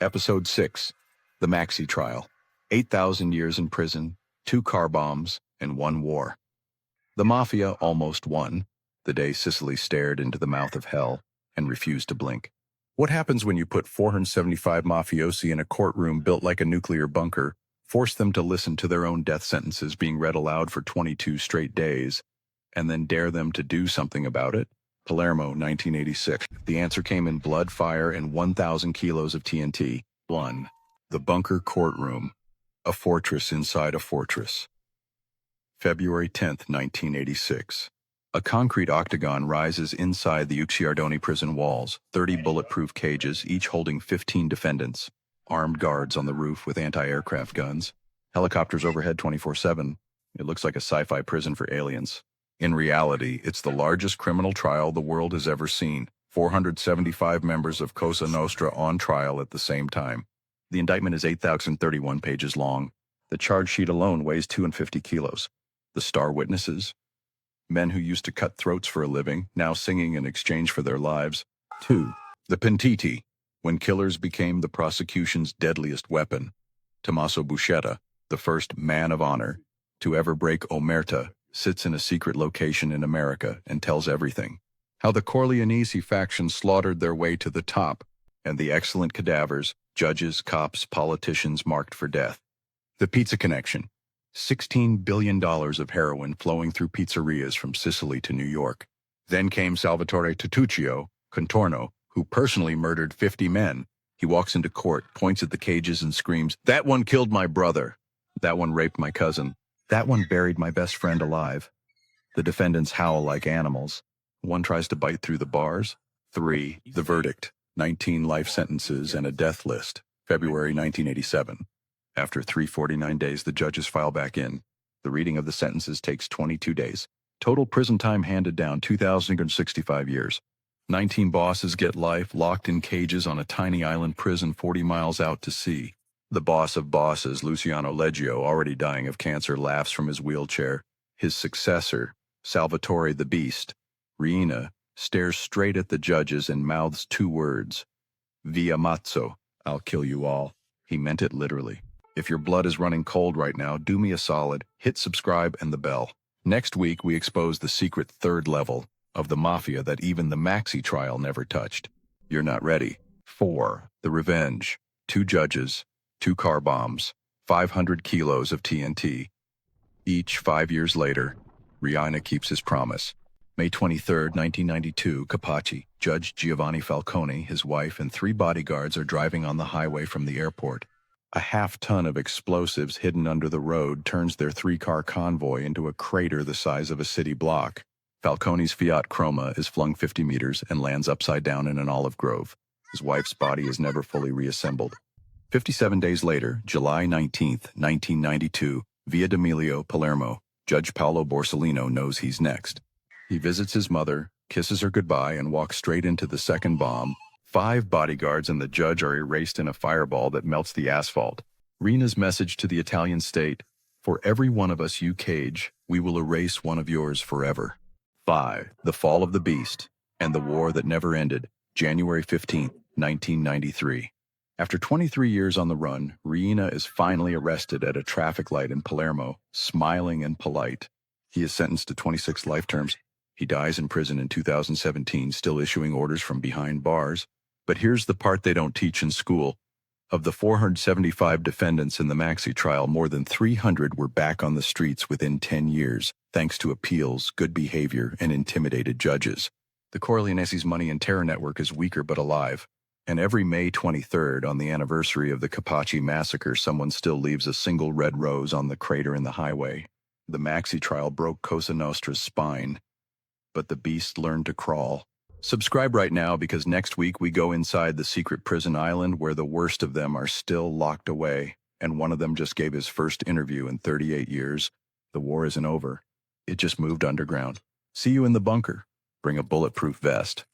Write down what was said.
Episode 6, The Maxi Trial. 8,000 years in prison, 2 car bombs, and 1 war. The Mafia almost won, the day Sicily stared into the mouth of hell and refused to blink. What happens when you put 475 mafiosi in a courtroom built like a nuclear bunker, force them to listen to their own death sentences being read aloud for 22 straight days, and then dare them to do something about it? Palermo, 1986. The answer came in blood, fire, and 1,000 kilos of TNT. 1. The bunker courtroom. A fortress inside a fortress. February 10, 1986. A concrete octagon rises inside the Ucciardone prison walls, 30 bulletproof cages, each holding 15 defendants. Armed guards on the roof with anti-aircraft guns. Helicopters overhead 24/7. It looks like a sci-fi prison for aliens. In reality, it's the largest criminal trial the world has ever seen. 475 members of Cosa Nostra on trial at the same time. The indictment is 8,031 pages long. The charge sheet alone weighs 250 kilos. The star witnesses? Men who used to cut throats for a living, now singing in exchange for their lives. 2. The Pentiti, when killers became the prosecution's deadliest weapon. Tommaso Buscetta, the first man of honor to ever break omerta, sits in a secret location in America and tells everything. How the Corleonesi faction slaughtered their way to the top, and the excellent cadavers, judges, cops, politicians marked for death. The Pizza Connection. $16 billion of heroin flowing through pizzerias from Sicily to New York. Then came Salvatore Tutuccio, Contorno, who personally murdered 50 men. He walks into court, points at the cages and screams, "That one killed my brother. That one raped my cousin. That one buried my best friend alive." The defendants howl like animals. One tries to bite through the bars. 3. The verdict. 19 life sentences and a death list. February 1987. After 349 days, the judges file back in. The reading of the sentences takes 22 days. Total prison time handed down 2,065 years. 19 bosses get life, locked in cages on a tiny island prison 40 miles out to sea. The boss of bosses, Luciano Leggio, already dying of cancer, laughs from his wheelchair. His successor, Salvatore the Beast, Riina, stares straight at the judges and mouths 2 words. Vi ammazzo, I'll kill you all. He meant it literally. If your blood is running cold right now, do me a solid, hit subscribe and the bell. Next week, we expose the secret 3rd level of the Mafia that even the Maxi Trial never touched. You're not ready. 4. The Revenge. 2 judges, 2 car bombs, 500 kilos of TNT. Each 5 years later, Riina keeps his promise. May 23, 1992, Capaci, Judge Giovanni Falcone, his wife, and 3 bodyguards are driving on the highway from the airport. A half-ton of explosives hidden under the road turns their 3-car convoy into a crater the size of a city block. Falcone's Fiat Croma is flung 50 meters and lands upside down in an olive grove. His wife's body is never fully reassembled. 57 days later, July 19, 1992, Via D'Amelio, Palermo, Judge Paolo Borsellino knows he's next. He visits his mother, kisses her goodbye, and walks straight into the second bomb. 5 bodyguards and the judge are erased in a fireball that melts the asphalt. Riina's message to the Italian state: for every one of us you cage, we will erase one of yours forever. 5. The Fall of the Beast and the War That Never Ended, January 15, 1993. After 23 years on the run, Riina is finally arrested at a traffic light in Palermo, smiling and polite. He is sentenced to 26 life terms. He dies in prison in 2017, still issuing orders from behind bars. But here's the part they don't teach in school. Of the 475 defendants in the Maxi trial, more than 300 were back on the streets within 10 years, thanks to appeals, good behavior, and intimidated judges. The Corleonesi's money and terror network is weaker but alive. And every May 23rd, on the anniversary of the Capaci massacre, someone still leaves a single red rose on the crater in the highway. The Maxi trial broke Cosa Nostra's spine, but the beast learned to crawl. Subscribe right now, because next week we go inside the secret prison island where the worst of them are still locked away, and one of them just gave his first interview in 38 years. The war isn't over. It just moved underground. See you in the bunker. Bring a bulletproof vest.